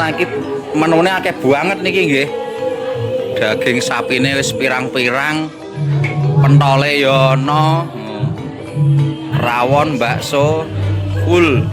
saiki menune akeh banget niki nggih. Daging sapine wis pirang-pirang. Pentole ya ana. Rawon, bakso, full.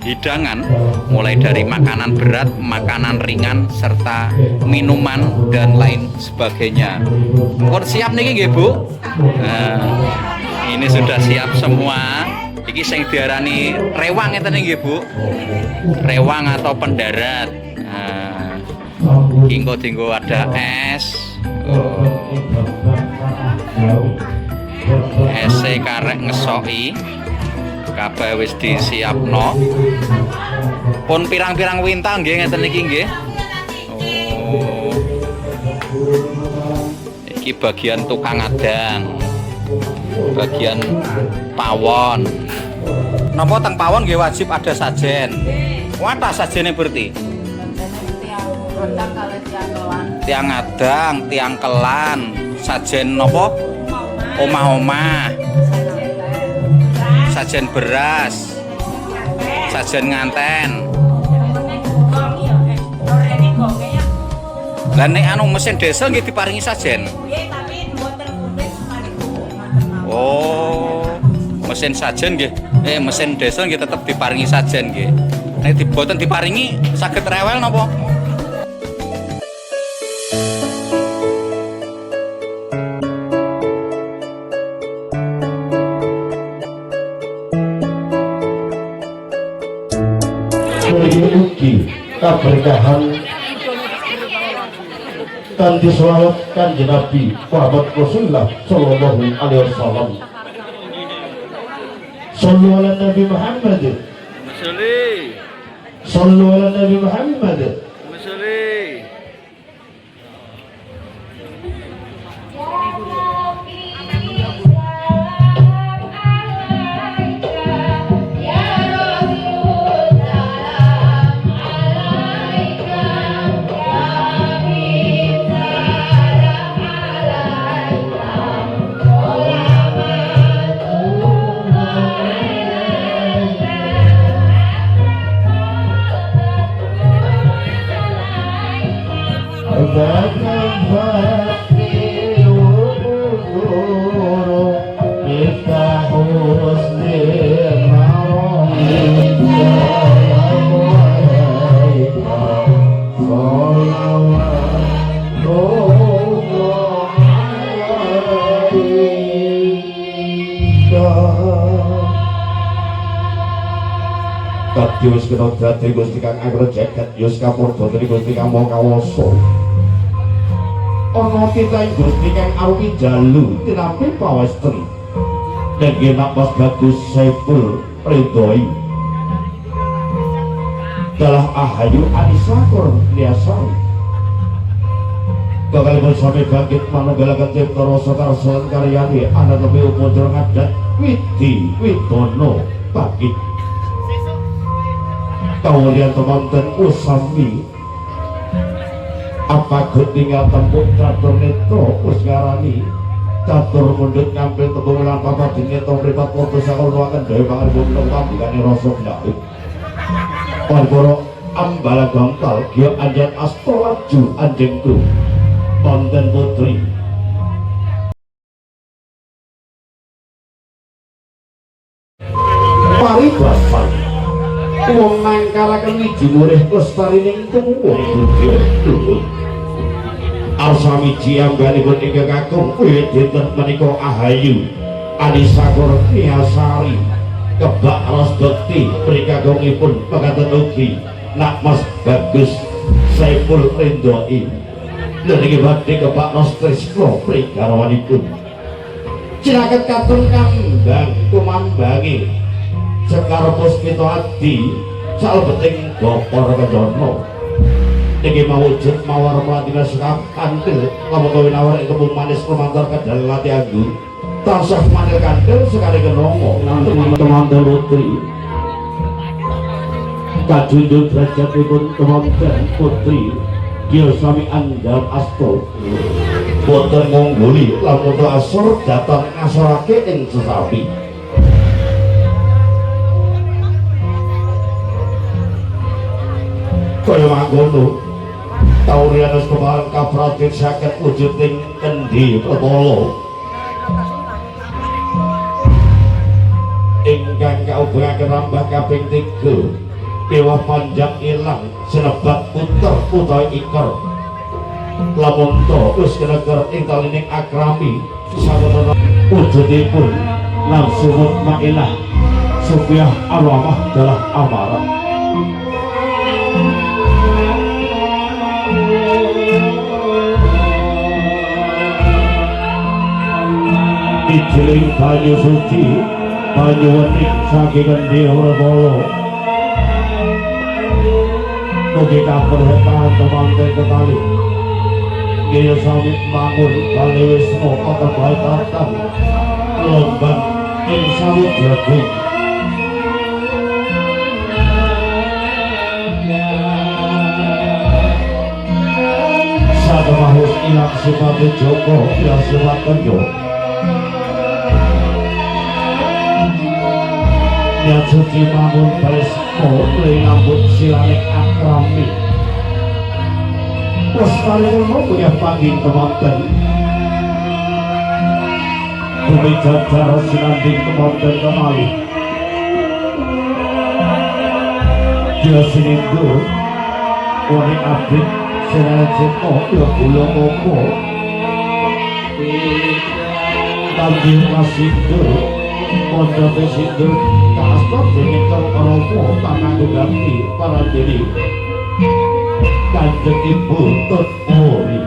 Hidangan mulai dari makanan berat, makanan ringan, serta minuman dan lain sebagainya. Pun siap nih nggih Bu? Nah, ini sudah siap semua. Iki sing diarani rewang ngeten nggih Bu. Rewang atau pendarat. Nah, dinggo ada es. Ese karek ngesoki. Kabeh wis disiapno. Pun pirang-pirang wintang nggih ngeten iki nggih. Oh. Iki bagian tukang adang. Bagian pawon. Napa teng pawon nggih wajib ada sajen. Wadah sajene berarti. Tiang adang, tiang kelan, sajen napa? Omah-omah. Sajen beras, sajen nganten. Lah nek anu mesin diesel nggih diparingi sajen. Oh, mesin sajen nggih. Mesin diesel nggih tetep diparingi sajen nggih. Nek diboten diparingi saged rewel napa? Ugi keberkahan kanthi selawat Kanjeng Nabi Muhammad Rasulullah sallallahu alaihi wasallam. Shallu ala Nabi Muhammad. Shallu ala Nabi Muhammad. Yus kena dadi Gusti Kang Agro Jagat yus kapurba dari Gusti Kang Mokawasa. Ana titah Gusti Kang arupi jalu tinapi pawestri. Nggih Mas Bagus Saiful Ridhoi. Dalah Ahayu Anisakur Liasari. Kakalipun sami bangkit manunggalaken cipta rasa karsan karyane ana tepi upacara ngadat Widi Widono Bangkit. Kemudian teman-teman usami apa tinggal tembuk catur neto usgarani catur mundut ngambil tembuk lan papa dinetong ripat foto sakal ruangan dewe bangar bumlong pambikani rosok daik Pargoro ambala gangkal gio anjan astolaju anjengku konten putri paribasan wong nangkaraken wiji murih lestarining wong budaya arsami jiambanipun ingkang kakung dinten menika Ahayu Anisakur Niasari kebak ros bekti prikagungipun pekaten ugi nak Mas Bagus Saiful Ridhoi lha niki badhe kebak ros tresna prigarwanipun ciraket katun kambang kumambangi Sekar Puspito Adi salebeting Gopor Kedono niki mawujud mawar melatina sekap kantil lamun kawin awar kebung manis lumantar kedal lati anggur tansah manil kandel sekali kenongo teman-teman putri kajunjung derajatipun teman-teman putri Gil Sami Andam Asto boten ngungguli lamun asor datang ngasorake ing sesapi kaya mangkono Taurianus kemarin kapratin sakit wujuding kendi Prapolo ingkang kaubengaken rambah kaping 3 dewa panjang ilang sinebat puter utawi iker lamun to wis keneger ing talining akrami sawenana wujudipun nafsu mutmainnah supaya alamah dalah amarah dijeling banyu suci banyu wening saking Dewa Bolo mugi kaperhetan temanten ketali Gil Sami bangun kali wismo ketebaitatan lomban ing sawit jagung sademahus ilang sifate Joko ya silakan yo niat suci bangun Barismo ngambut silanek akrami Lestari Uno punya panggil temanten bumi jajar sinanding temanten kemali dia sininggu wani abid sinajeko ya gula koko tanggil masindu Pondok Sindur Kastor Diniker Romo Tangan Ganti para diri Kanjeng Ibu Tut Ori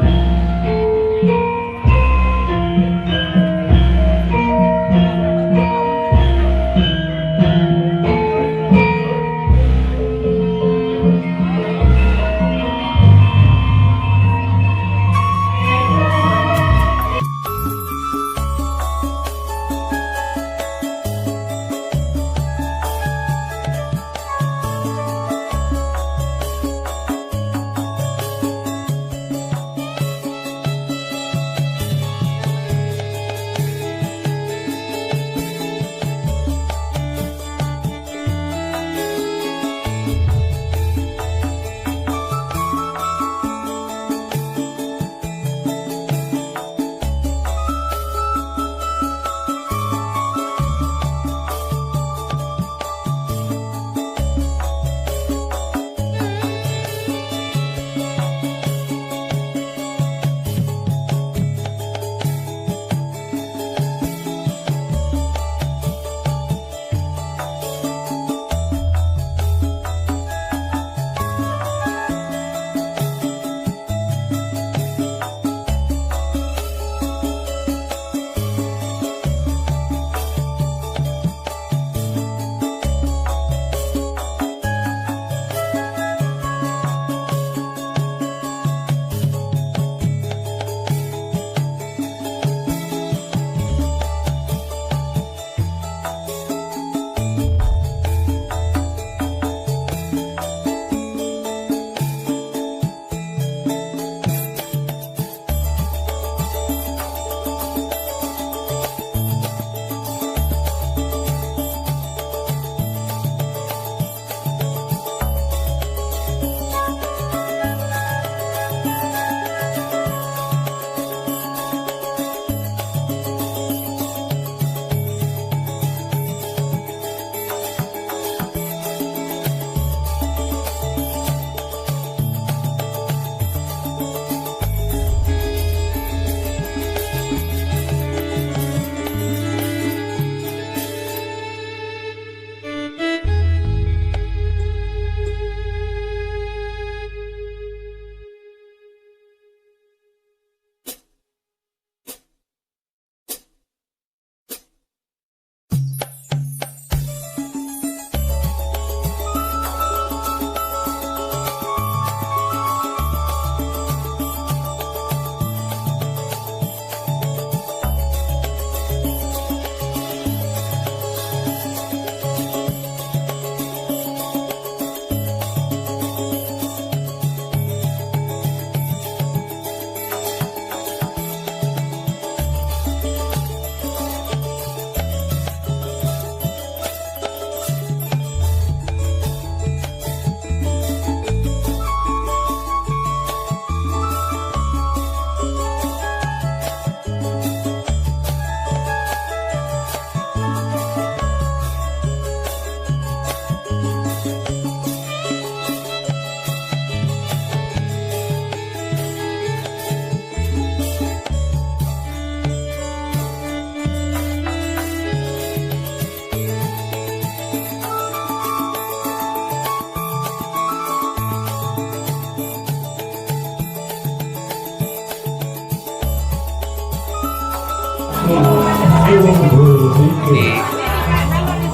Iki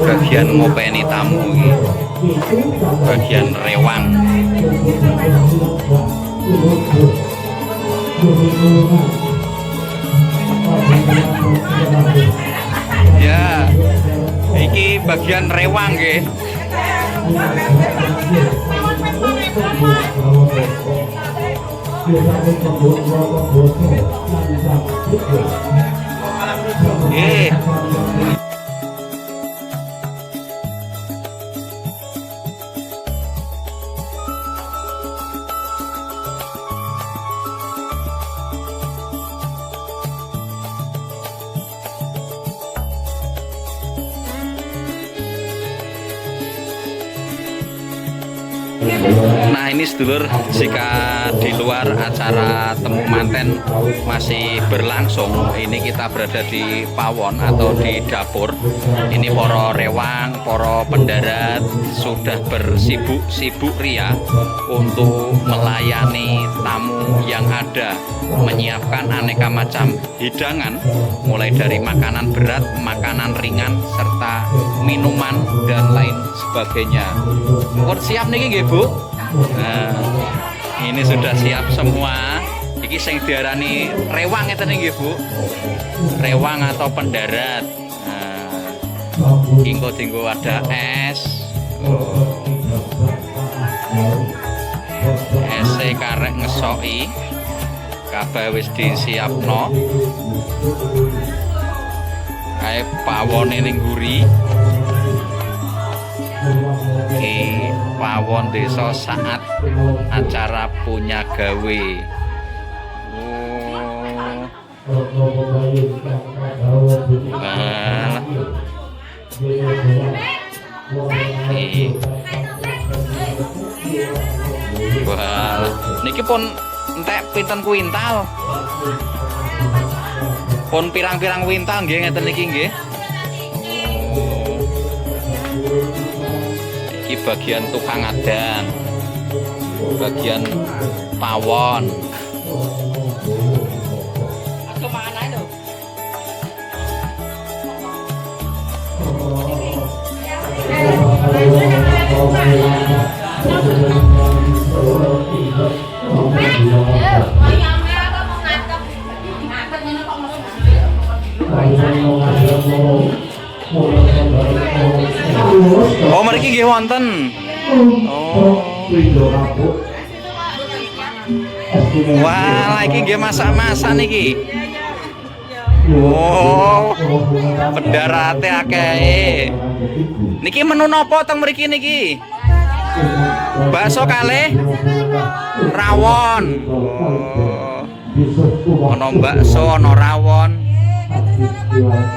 bagian ngopeni tamu iki. Bagian rewang. Ya, iki bagian rewang nggih. Nggih. Nah ini sedulur, jika di luar acara temu manten masih berlangsung, ini kita berada di pawon atau di dapur. Ini para rewang, para pendarat sudah bersibuk-sibuk ria untuk melayani tamu yang ada, menyiapkan aneka macam hidangan, mulai dari makanan berat, makanan ringan, serta minuman dan lain sebagainya. Mohon siap nih nggih Bu. Nah, ini sudah siap semua. Iki sing diarani rewang ngeten nggih Bu. Rewang atau pendarat. Nah, dinggo ada es. Ese karek ngesoki. Kabeh wis disiapno. Kae pawone ning nguri. Di pawon desa saat acara punya gawe. Wah, niki pun entek pinten kuintal. Pun pirang-pirang kuintal nggih ngeten niki nggih. Iki bagian tukang adang, bagian pawon. Oh, mriki nggih wonten. Oh. Wah, iki nggih masak-masak niki. Oh. Pendarate akeh. Niki menu napa teng mriki niki? Bakso kalih rawon. Oh. Ana bakso, ana rawon.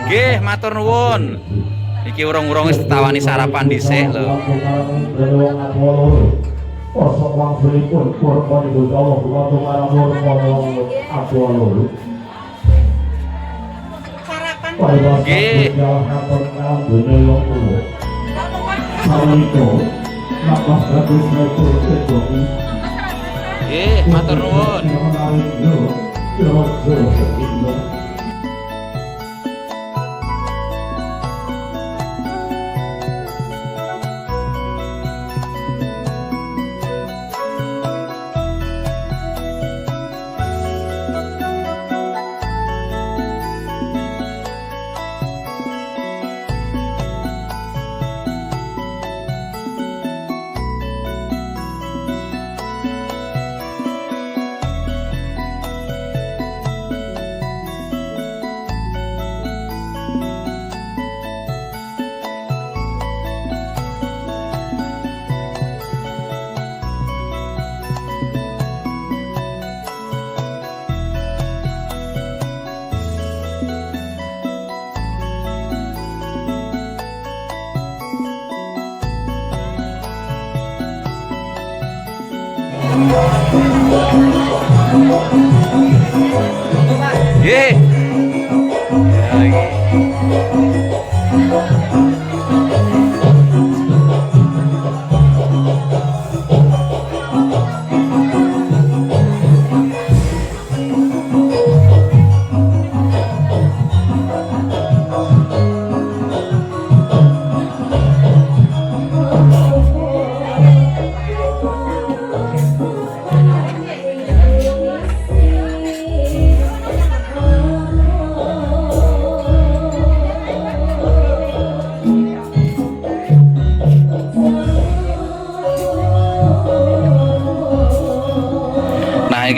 Nggih, matur nuwun. Iki urung-urung wis ditawani sarapan dhisik lho. Nggih. Nggih, matur nuwun. Nggih.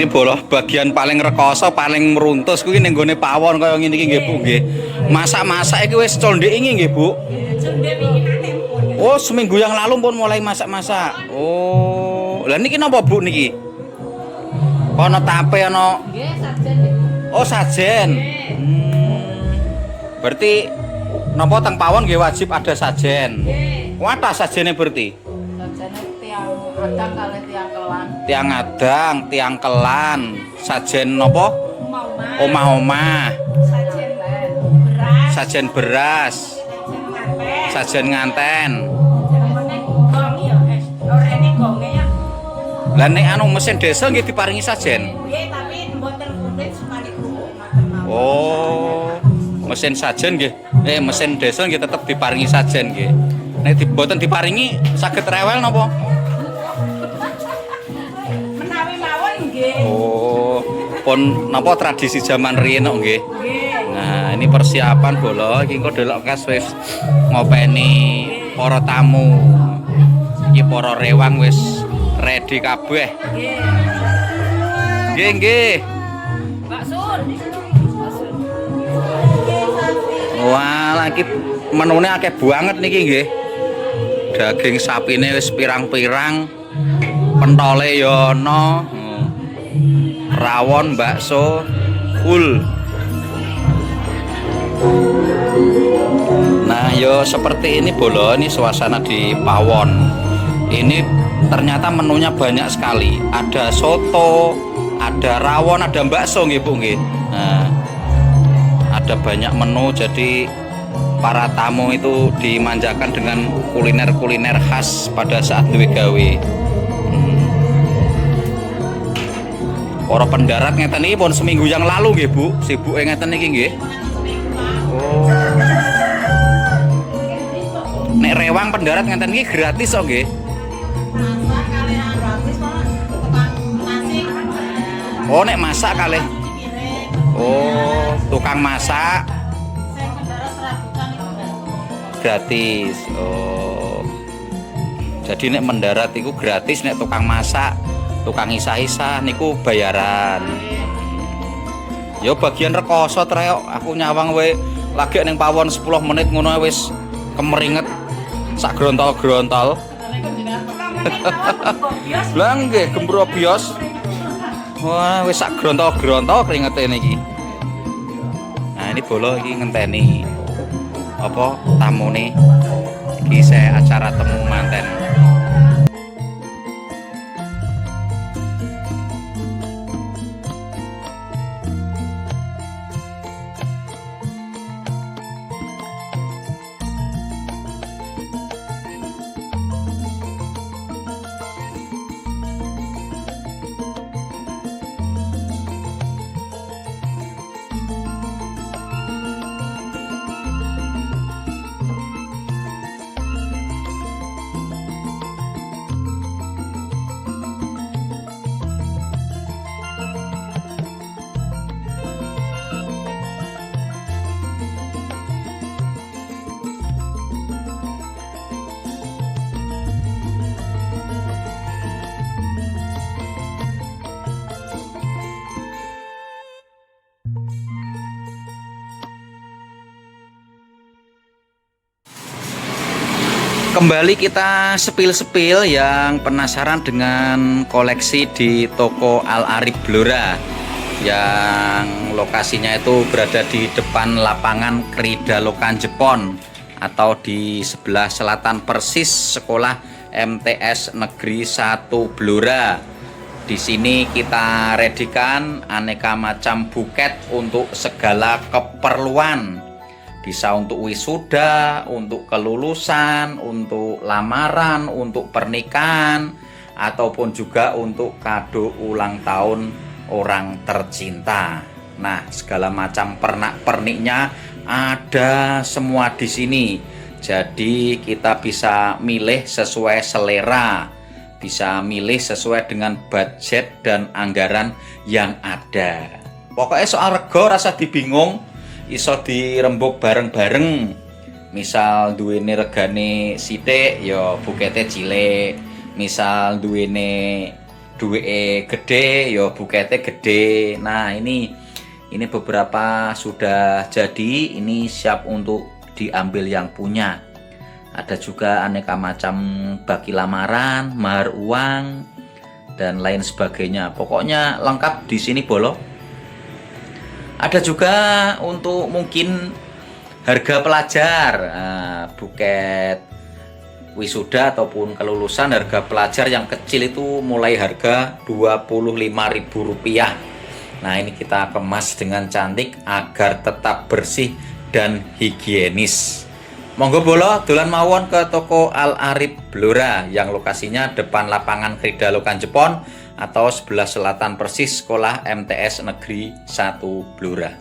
Iki bola bagian paling rekoso, paling meruntus kuwi ning gone pawon kaya ngene iki nggih Bu nggih. Masak-masak iki wis condek iki nggih Bu. Oh, seminggu yang lalu pun mulai masak-masak. Oh, lah niki napa Bu niki? Ana tape ana. Nggih, sajen. Oh, sajen. Berarti napa teng pawon nggih wajib ada sajen. Nggih. Wadah sajene berarti. Sajene tiang adang kali tiang kelan. Tiang adang, tiang kelan, sajen napa? Omah-omah. Omah-omah, Sajen beras. sajen beras, sajen nganten. Gong ya, orene gonge ya. Lah nek anu mesin desa nggih diparingi sajen. Nggih, tapi mboten kulit sekali kerupuk ngoten mawon. Oh, mesin sajen nggih. Mesin desa nggih tetep diparingi sajen nggih. Nek mboten diparingi saged rewel napa? Menawi mawon nggih. Oh, pun napa tradisi zaman riyen kok nggih. Nggih. Nah, ini persiapan bola iki engko delok kas wis ngopeni para tamu. Iki para rewang wis ready kabeh. Nggih. Nggih, nggih. Pak Sun. Pak Sun. Wah, lagi menune akeh banget niki nggih. Daging sapine wis pirang-pirang. Pentole ya ana. Rawon, bakso, full. Nah, yo seperti ini bola, ini suasana di pawon. Ini ternyata menunya banyak sekali. Ada soto, ada rawon, ada bakso nggih Bu nggih. Nah, ada banyak menu, jadi para tamu itu dimanjakan dengan kuliner-kuliner khas pada saat duwe gawe. Para pendarat ngeten iki pun seminggu yang lalu nggih Bu, sibuke ngeten iki nggih. Oh. Nek rewang pendarat ngeten iki gratis kok nggih. Masak kali gratis malah tukang nasi. Oh, nek masak kalih. Oh, tukang masak Saya pendarat serabutan itu gratis. Oh. Jadi nek mendarat iku gratis, nek tukang masak, tukang isah-isah niku bayaran. Yo bagian rekoso treok, aku nyawang we lagi ning pawon 10 menit ngono wis kemeringet sak grontol-grontol. Lah nggih gembro bios. Wah, wis sak grontol-grontol keringete niki. Nah, ini bola iki ngenteni apa tamune. Iki saya acara temu manten. Kembali kita sepil-sepil yang penasaran dengan koleksi di toko Al Arif Blora yang lokasinya itu berada di depan lapangan Kridalokan Jepon atau di sebelah selatan persis sekolah MTS Negeri 1 Blora. Di sini kita redikan aneka macam buket untuk segala keperluan. Bisa untuk wisuda, untuk kelulusan, untuk lamaran, untuk pernikahan, ataupun juga untuk kado ulang tahun orang tercinta. Nah, segala macam pernak-perniknya ada semua di sini. Jadi kita bisa milih sesuai selera, bisa milih sesuai dengan budget dan anggaran yang ada. Pokoknya soal rego rasa dibingung. Iso dirembuk bareng-bareng. Misal duwene regane sithik ya bukete cilik. Misal duwene duweke gede, ya bukete gede. Nah, ini beberapa sudah jadi, ini siap untuk diambil yang punya. Ada juga aneka macam baki lamaran, mahar uang, dan lain sebagainya. Pokoknya lengkap di sini Bolo. Ada juga untuk mungkin harga pelajar, buket wisuda ataupun kelulusan. Harga pelajar yang kecil itu mulai harga Rp25.000. Nah, ini kita kemas dengan cantik agar tetap bersih dan higienis. Monggo Bolo dolan mawon ke toko Al Arif Blora yang lokasinya depan lapangan Krida Lokan Jepon atau sebelah selatan persis Sekolah MTS Negeri 1 Blora.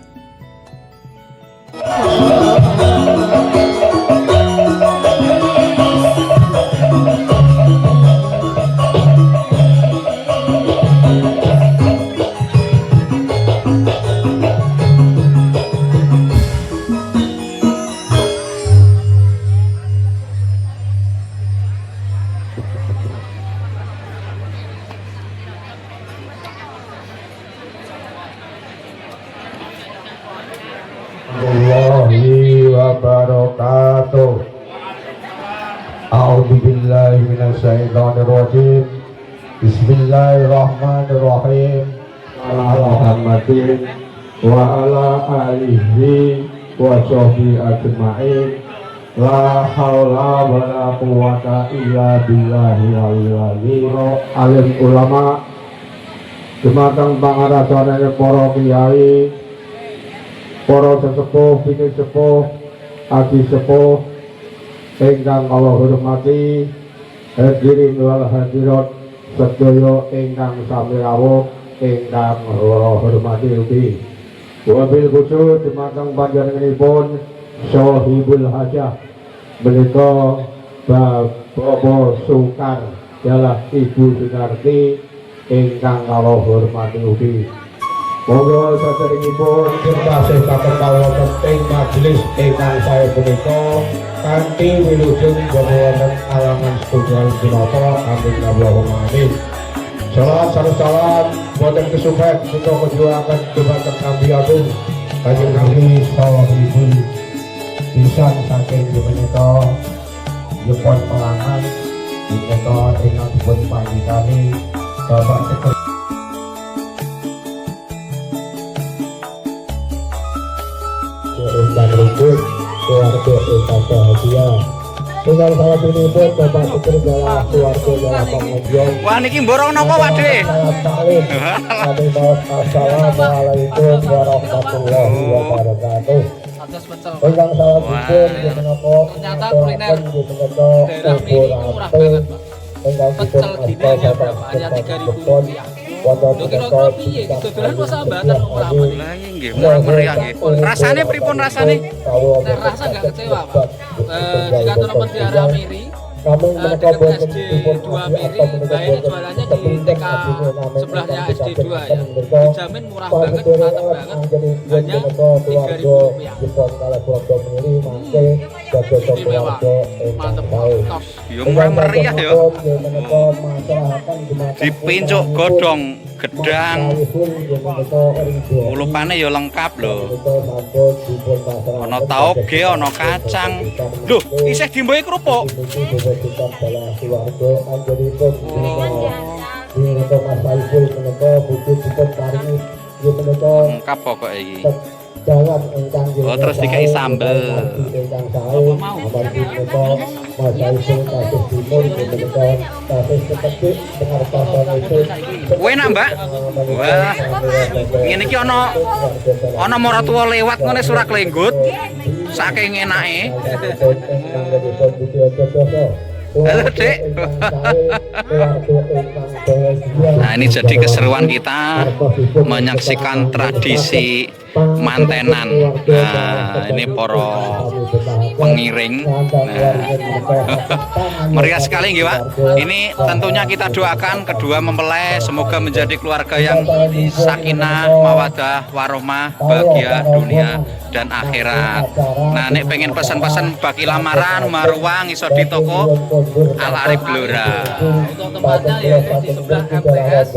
Warahmatullahi wabarakatuh. A'udzubillahi minasyaitonirrajim. Bismillahirrahmanirrahim. Muhammadin wa ala alihi wa sahbihi ajma'in. La haula wa la quwwata illa billahi al-aliyyil alim. Ulama dumateng pangarasane para kiai, para sesepuh, bini sepuh, adi sepuh ingkang kula hormati, hadirin wal hadirat sedaya ingkang sami rawuh ingkang kula hormati ugi. Wabil khusus dumateng panjenenganipun Sohibul Hajah menika Bapak Sukar dalah Ibu Sunarti ingkang kula hormati ugi. Monggo saderengipun tasih kakawonten ing majelis ingkang saya punika kanthi wilujeng wonten alangan setunggal dinata. Amin Allahumma amin. Salam boten kesupen kita kejuangan dumateng Nabi Agung Kanjeng Nabi Sallallahu pisan saking menika Jepon Pelangan menika ingkang dipun panjitani Bapak Sekretaris dan rukun keluarga ingkang bahagia. Dengan salat ini pun Bapak Sekretaris keluarga dalam pengajian. Wah, niki mborong napa Pak De? Assalamualaikum warahmatullahi wabarakatuh. Ingkang salat pun menapa ternyata kuliner daerah ini murah banget Pak. Pecel dina hanya berapa? Hanya Rp3.000. Lho kira-kira piye gitu dolan kok sambatan murah banget. Lah nggih, murah meriah nggih. Rasane pripun rasane? Saya rasa nggak kecewa Pak. Jika teman di arah Miri kami dekat SD 2 Miri, ini jualannya di TK sebelahnya SD 2 ya. Dijamin murah banget, mantap banget. Hanya Rp3.000. Ini mewah, mantap banget. Ya murah meriah ya. Dipincuk godhong gedang. Ulupane ya lengkap lho. Ana taoge, ana kacang. Lho, isih dimboe kerupuk. Lengkap pokoknya iki. Oh, terus dikai sambel. Apa mau? Enak, Mbak. Wah. Ngene iki ana maratuwa lewat ngene Surak Lenggut. Saking enake. Halo, Dek. Nah, ini jadi keseruan kita menyaksikan tradisi mantenan. Nah, ini poro pengiring. Nah, meriah sekali nggih, Pak. Ini tentunya kita doakan kedua mempelai semoga menjadi keluarga yang sakinah, mawadah, warohmah, bahagia dunia dan akhirat. Nah, nek pengen pesan-pesan bagi lamaran maruang iso di toko Al Arif Blora. Untuk tempatnya ya di sebelah MTS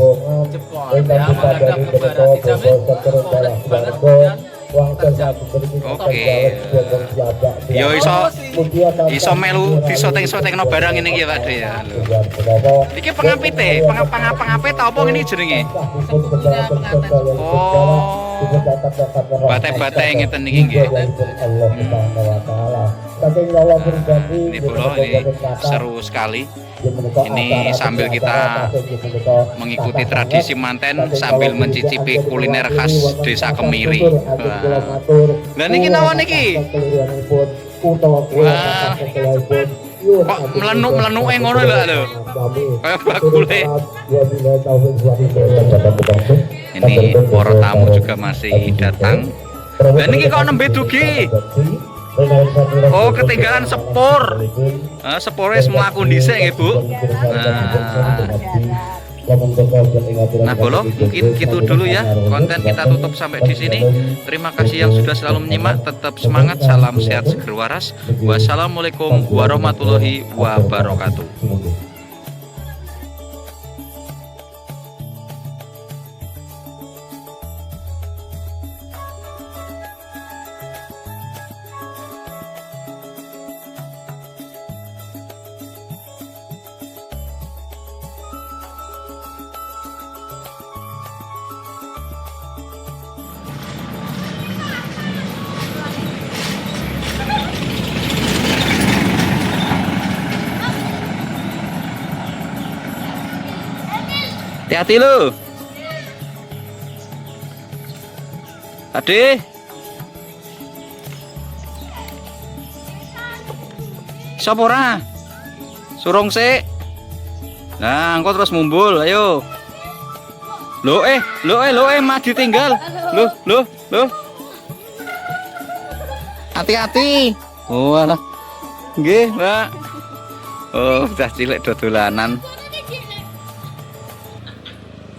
Jepol ya, menghadap ke barat dijamin kompleks banget kemudian Oke. Yo iso melu disoteng-sotengno barang ini nggih Pak De ya. Iki pengapite, pengapit apa ngene jenenge? sebetulnya pengantin Oh. Bate-bate ngeten niki nggih. Ini bro, ini seru sekali. Ini sambil kita mengikuti tradisi manten sambil mencicipi kuliner khas Desa Kemiri. Nah niki nawa niki. Wah. Kok melenuk-melenuk ngono lho. Kayak bakule. Ini para tamu juga masih datang. Dan niki kok nembe dugi. Oh, ketinggalan sepur. Sepurnya mlaku dhisik nggih, Bu. Nah, Bolo, mungkin gitu dulu ya. Konten kita tutup sampai di sini. Terima kasih yang sudah selalu menyimak. Tetap semangat. Salam sehat seger waras. Wassalamualaikum warahmatullahi wabarakatuh. Hati-hati lu. Ade. Sapa ora? Surung sik. Nah, engko terus mumbul, ayo. Loh mah ditinggal. Loh. Hati-hati. Oh, alah. Nggih, Mbak. Oh, udah cilik dodolanan.